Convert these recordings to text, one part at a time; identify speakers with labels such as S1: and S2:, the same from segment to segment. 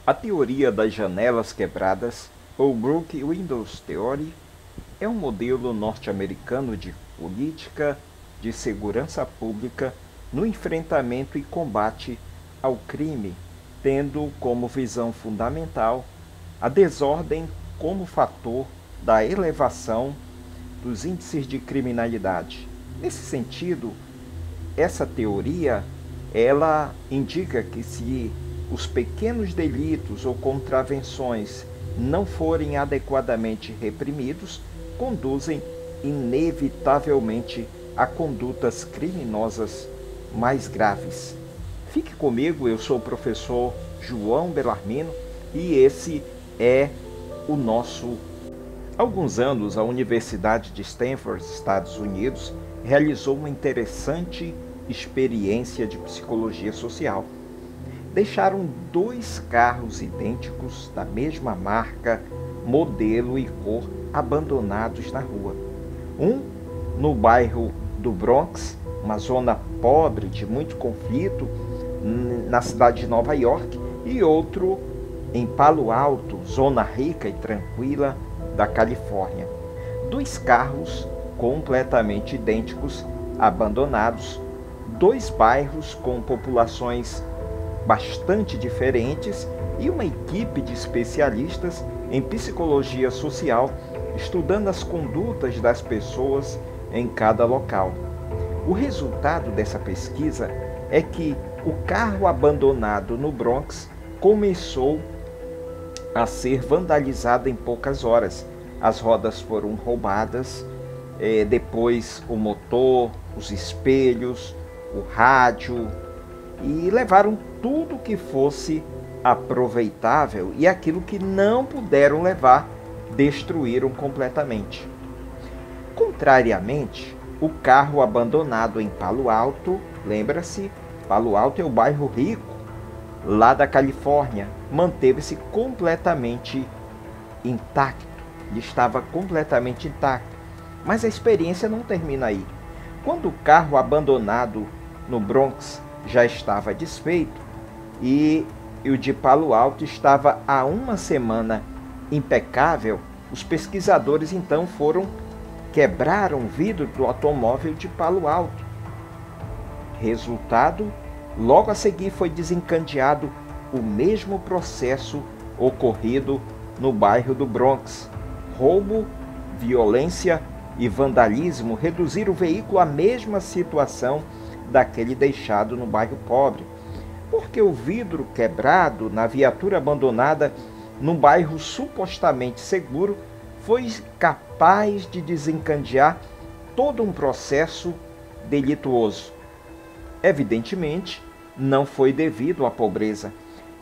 S1: A teoria das janelas quebradas, ou Broken Windows Theory, é um modelo norte-americano de política de segurança pública no enfrentamento e combate ao crime, tendo como visão fundamental a desordem como fator da elevação dos índices de criminalidade. Nesse sentido, essa teoria ela indica que se os pequenos delitos ou contravenções não forem adequadamente reprimidos, conduzem inevitavelmente a condutas criminosas mais graves. Fique comigo, eu sou o professor João Bellarmino e esse é o nosso. Há alguns anos, a Universidade de Stanford, Estados Unidos, realizou uma interessante experiência de psicologia social. Deixaram 2 carros idênticos da mesma marca, modelo e cor abandonados na rua. Um no bairro do Bronx, uma zona pobre de muito conflito na cidade de Nova York, e outro em Palo Alto, zona rica e tranquila da Califórnia. 2 carros completamente idênticos, abandonados, 2 bairros com populações bastante diferentes e uma equipe de especialistas em psicologia social estudando as condutas das pessoas em cada local. O resultado dessa pesquisa é que o carro abandonado no Bronx começou a ser vandalizado em poucas horas. As rodas foram roubadas, depois o motor, os espelhos, o rádio, e levaram tudo que fosse aproveitável, e aquilo que não puderam levar, destruíram completamente. Contrariamente, o carro abandonado em Palo Alto, lembra-se, Palo Alto é o bairro rico lá da Califórnia, manteve-se completamente intacto, ele estava completamente intacto. Mas a experiência não termina aí. Quando o carro abandonado no Bronx já estava desfeito e o de Palo Alto estava há uma semana impecável, os pesquisadores então quebraram o vidro do automóvel de Palo Alto. Resultado, logo a seguir foi desencadeado o mesmo processo ocorrido no bairro do Bronx. Roubo, violência e vandalismo reduziram o veículo à mesma situação daquele deixado no bairro pobre, porque o vidro quebrado na viatura abandonada num bairro supostamente seguro foi capaz de desencadear todo um processo delituoso. Evidentemente, não foi devido à pobreza.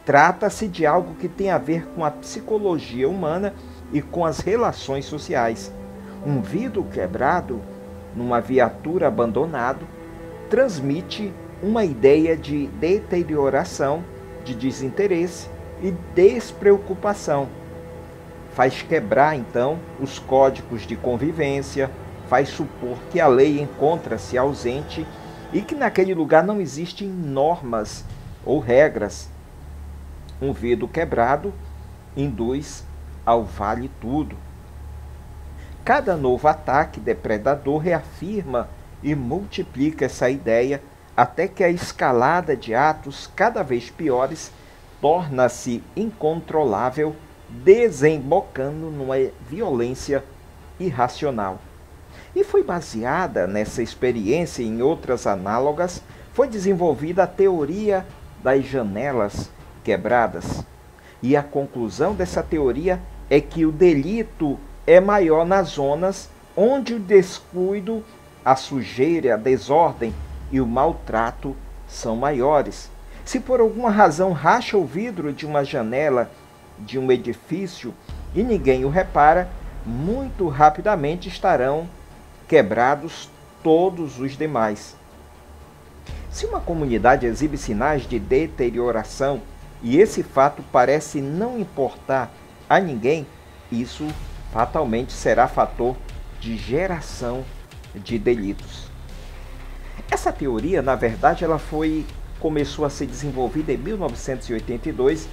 S1: Trata-se de algo que tem a ver com a psicologia humana e com as relações sociais. Um vidro quebrado numa viatura abandonada transmite uma ideia de deterioração, de desinteresse e despreocupação. Faz quebrar, então, os códigos de convivência, faz supor que a lei encontra-se ausente e que naquele lugar não existem normas ou regras. Um vidro quebrado induz ao vale tudo. Cada novo ataque depredador reafirma e multiplica essa ideia até que a escalada de atos cada vez piores torna-se incontrolável, desembocando numa violência irracional. E foi baseada nessa experiência e em outras análogas, foi desenvolvida a teoria das janelas quebradas. E a conclusão dessa teoria é que o delito é maior nas zonas onde o descuido, a sujeira, a desordem e o maltrato são maiores. Se por alguma razão racha o vidro de uma janela de um edifício e ninguém o repara, muito rapidamente estarão quebrados todos os demais. Se uma comunidade exibe sinais de deterioração e esse fato parece não importar a ninguém, isso fatalmente será fator de geração de delitos. Essa teoria, na verdade, começou a ser desenvolvida em 1982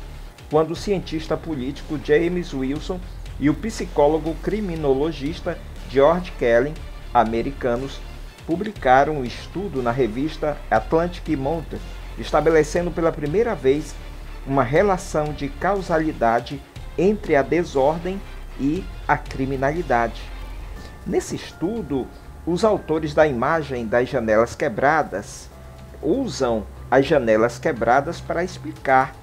S1: quando o cientista político James Wilson e o psicólogo criminologista George Kelly, americanos, publicaram um estudo na revista Atlantic Monthly, estabelecendo pela primeira vez uma relação de causalidade entre a desordem e a criminalidade. Nesse estudo, os autores da imagem das janelas quebradas usam as janelas quebradas para explicar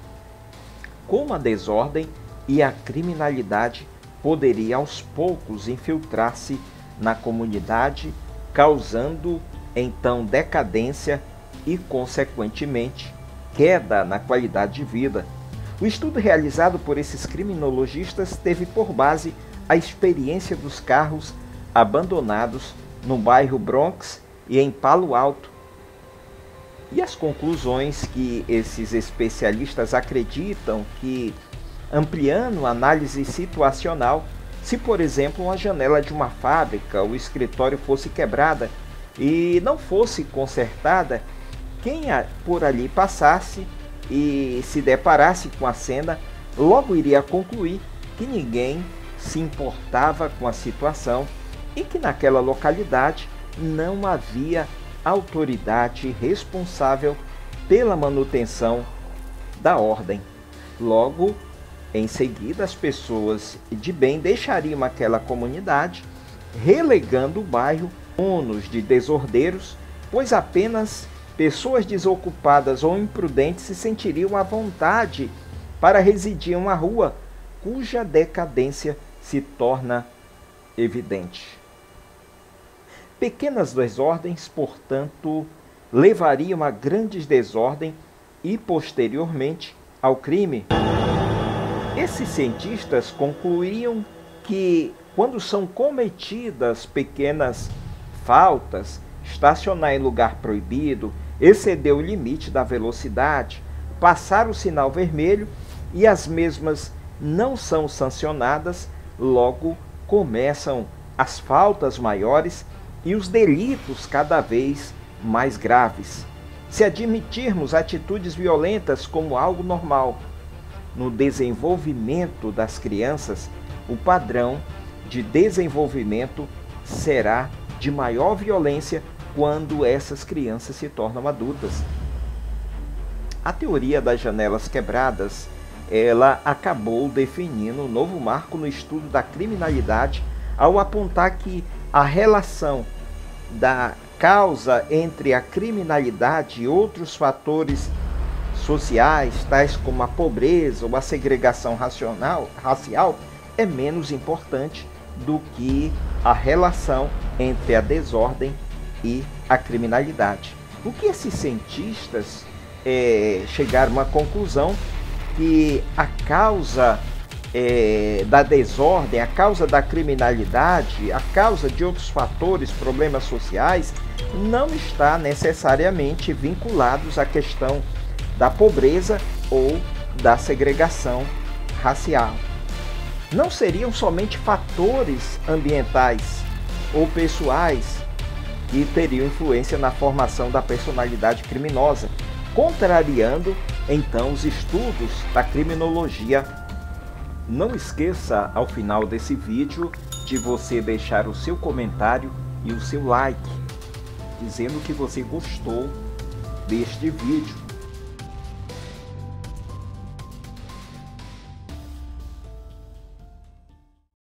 S1: como a desordem e a criminalidade poderia aos poucos infiltrar-se na comunidade, causando então decadência e, consequentemente, queda na qualidade de vida. O estudo realizado por esses criminologistas teve por base a experiência dos carros abandonados no bairro Bronx e em Palo Alto. E as conclusões que esses especialistas acreditam que, ampliando a análise situacional, se, por exemplo, uma janela de uma fábrica ou escritório fosse quebrada e não fosse consertada, quem por ali passasse e se deparasse com a cena, logo iria concluir que ninguém se importava com a situação e que naquela localidade não havia autoridade responsável pela manutenção da ordem. Logo, em seguida, as pessoas de bem deixariam aquela comunidade, relegando o bairro donos de desordeiros, pois apenas pessoas desocupadas ou imprudentes se sentiriam à vontade para residir em uma rua cuja decadência se torna evidente. Pequenas desordens, portanto, levariam a grandes desordens e, posteriormente, ao crime. Esses cientistas concluíam que, quando são cometidas pequenas faltas, estacionar em lugar proibido, exceder o limite da velocidade, passar o sinal vermelho e as mesmas não são sancionadas, logo começam as faltas maiores e os delitos cada vez mais graves. Se admitirmos atitudes violentas como algo normal no desenvolvimento das crianças, o padrão de desenvolvimento será de maior violência quando essas crianças se tornam adultas. A teoria das janelas quebradas, ela acabou definindo um novo marco no estudo da criminalidade ao apontar que a relação da causa entre a criminalidade e outros fatores sociais, tais como a pobreza ou a segregação racial, é menos importante do que a relação entre a desordem e a criminalidade. O que esses cientistas chegaram à conclusão que a causa da desordem, a causa da criminalidade, a causa de outros fatores, problemas sociais, não está necessariamente vinculados à questão da pobreza ou da segregação racial. Não seriam somente fatores ambientais ou pessoais que teriam influência na formação da personalidade criminosa, contrariando então os estudos da criminologia. Não esqueça, ao final desse vídeo, de você deixar o seu comentário e o seu like, dizendo que você gostou deste vídeo.